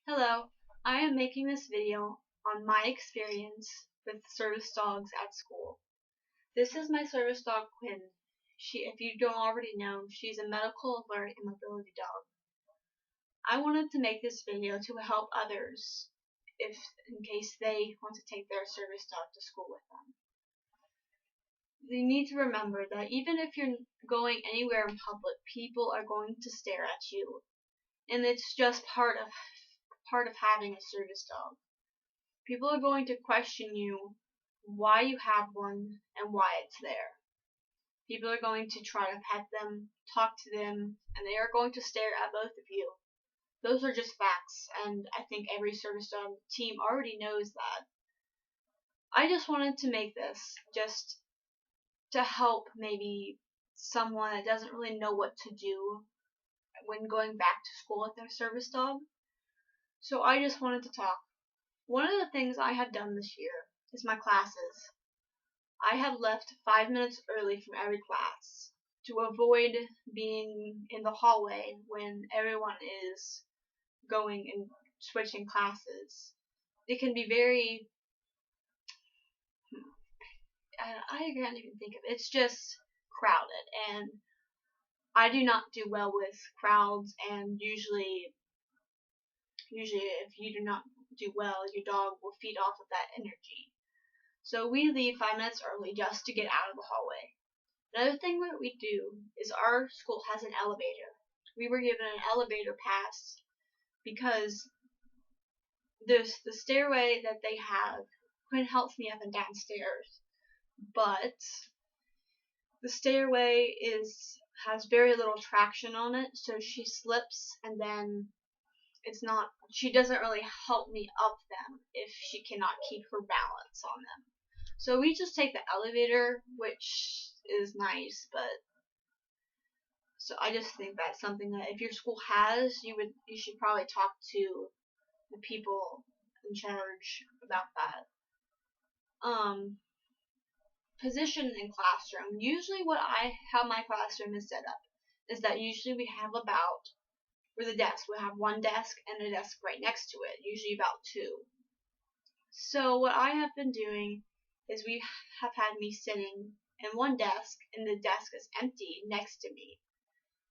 Hello, I am making this video on my experience with service dogs at school. This is my service dog Quinn. If you don't already know, she's a medical alert and mobility dog. I wanted to make this video to help others if in case they want to take their service dog to school with them. You need to remember that even if you're going anywhere in public, people are going to stare at you, and it's just part of having a service dog. People are going to question you why you have one and why it's there. People are going to try to pet them, talk to them, and they are going to stare at both of you. Those are just facts, and I think every service dog team already knows that. I just wanted to make this just to help maybe someone that doesn't really know what to do when going back to school with their service dog. So I just wanted to talk. One of the things I have done this year is my classes. I have left 5 minutes early from every class to avoid being in the hallway when everyone is going and switching classes. It can be very, I can't even think of it. It's just crowded, and I do not do well with crowds, and usually if you do not do well, your dog will feed off of that energy. So we leave 5 minutes early just to get out of the hallway. Another thing that we do is our school has an elevator. We were given an elevator pass because the stairway that they have, Quinn helps me up and downstairs, but the stairway has very little traction on it, so she slips and then she doesn't really help me up them if she cannot keep her balance on them. So we just take the elevator, which is nice, but so I just think that's something that if your school has, you should probably talk to the people in charge about that. Position in classroom. Usually how my classroom is set up is that usually we have we have one desk and a desk right next to it, usually about two. So what I have been doing is we have had me sitting in one desk and the desk is empty next to me.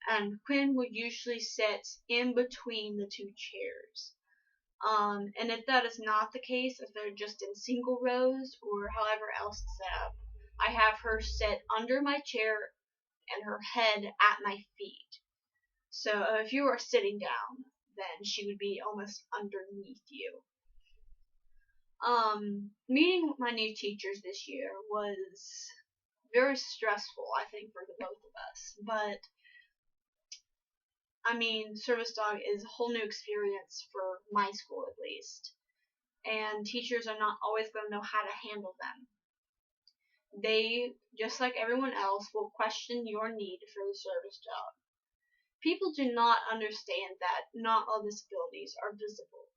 And Quinn would usually sit in between the two chairs. And if that is not the case, if they're just in single rows or however else it's set up, I have her sit under my chair and her head at my feet. So if you are sitting down, then she would be almost underneath you. Meeting my new teachers this year was very stressful, I think, for the both of us. But I mean, service dog is a whole new experience for my school at least. And teachers are not always going to know how to handle them. They, just like everyone else, will question your need for the service dog. People do not understand that not all disabilities are visible.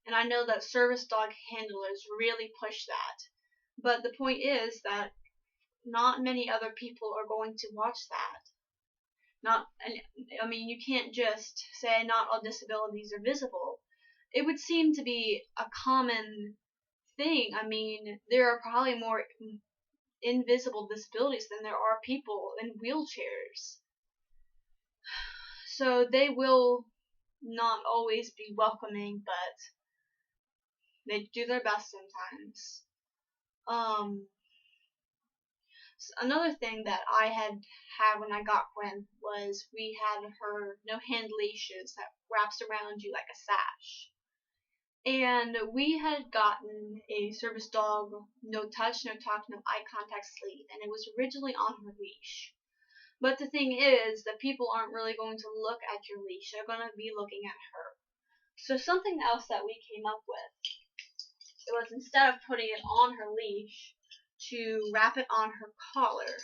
And I know that service dog handlers really push that. But the point is that not many other people are going to watch that. I mean, you can't just say not all disabilities are visible. It would seem to be a common thing. I mean, there are probably more invisible disabilities than there are people in wheelchairs. So they will not always be welcoming, but they do their best sometimes. Another thing that I had when I got Gwen was we had her no hand leashes that wraps around you like a sash. And we had gotten a service dog, no touch, no talk, no eye contact sleeve, and it was originally on her leash. But the thing is that people aren't really going to look at your leash, they're going to be looking at her. So something else that we came up with, it was instead of putting it on her leash, to wrap it on her collar.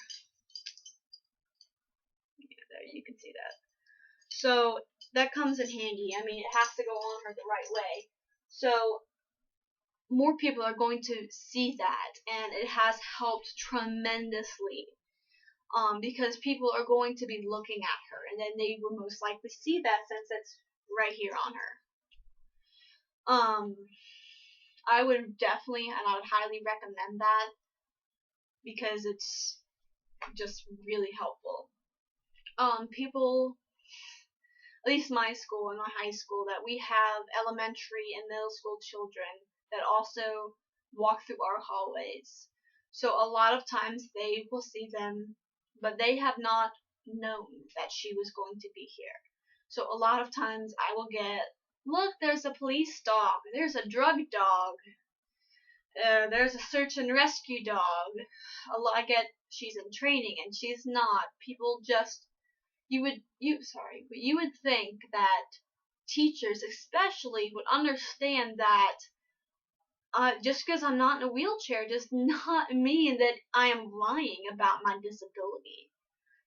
Yeah, there, you can see that. So that comes in handy. I mean, it has to go on her the right way. So more people are going to see that, and it has helped tremendously. Because people are going to be looking at her, and then they will most likely see that since it's right here on her. I would definitely, and I would highly recommend that because it's just really helpful. People, at least my school and my high school, that we have elementary and middle school children that also walk through our hallways. So a lot of times they will see them, but they have not known that she was going to be here. So a lot of times I will get, look, there's a police dog, there's a drug dog, there's a search and rescue dog. I get, she's in training and she's not. People just, you would think that teachers especially would understand that just because I'm not in a wheelchair does not mean that I am lying about my disability.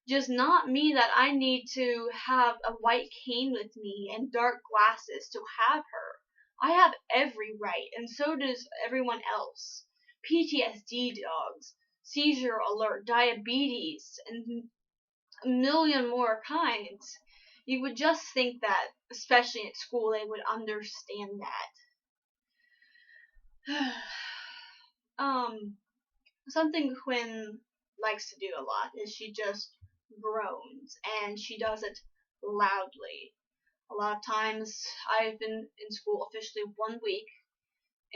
Does not mean that I need to have a white cane with me and dark glasses to have her. I have every right, and so does everyone else. PTSD dogs, seizure alert, diabetes, and a million more kinds. You would just think that, especially at school, they would understand that. Something Quinn likes to do a lot is she just groans, and she does it loudly. A lot of times, I've been in school officially 1 week,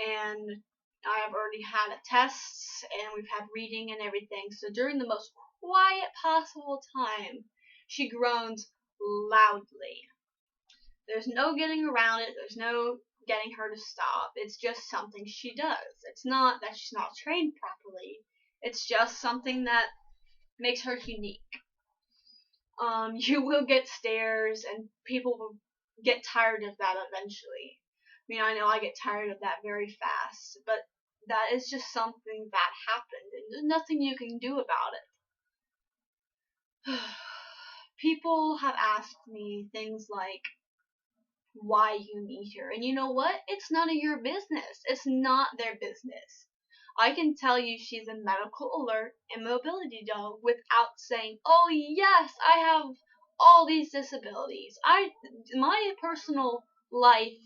and I have already had a test, and we've had reading and everything. So during the most quiet possible time, she groans loudly. There's no getting around it. There's no getting her to stop. It's just something she does. It's not that she's not trained properly. It's just something that makes her unique. You will get stares, and people will get tired of that eventually. I mean, I know I get tired of that very fast, but that is just something that happened, and there's nothing you can do about it. People have asked me things like, why you need her. And you know what? It's none of your business. It's not their business. I can tell you she's a medical alert and mobility dog without saying, oh yes, I have all these disabilities. My personal life,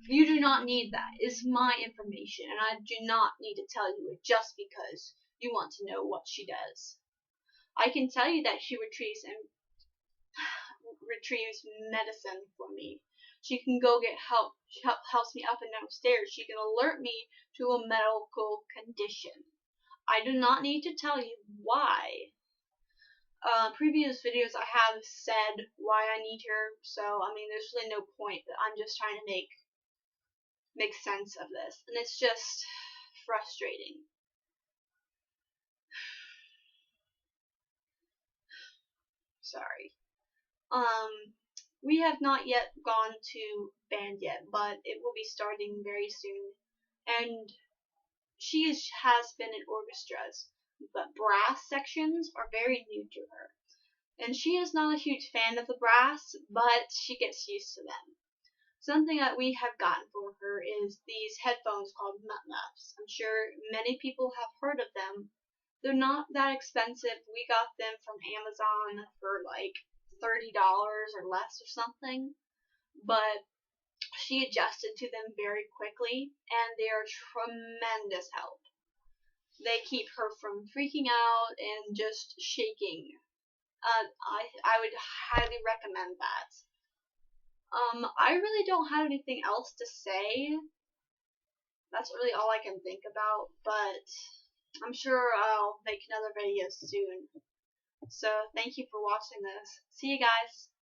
you do not need that. It's my information, and I do not need to tell you it just because you want to know what she does. I can tell you that she retrieves medicine for me. She can go get help. She helps me up and down stairs. She can alert me to a medical condition. I do not need to tell you why. Previous videos I have said why I need her, so I mean there's really no point. I'm just trying to make sense of this, and it's just frustrating. Sorry. We have not yet gone to band yet, but it will be starting very soon. And she has been in orchestras, but brass sections are very new to her. And she is not a huge fan of the brass, but she gets used to them. Something that we have gotten for her is these headphones called Muffs. I'm sure many people have heard of them. They're not that expensive. We got them from Amazon for like $30 or less or something, but she adjusted to them very quickly, and they are tremendous help. They keep her from freaking out and just shaking. I would highly recommend that. I really don't have anything else to say. That's really all I can think about, but I'm sure I'll make another video soon. So thank you for watching this. See you guys.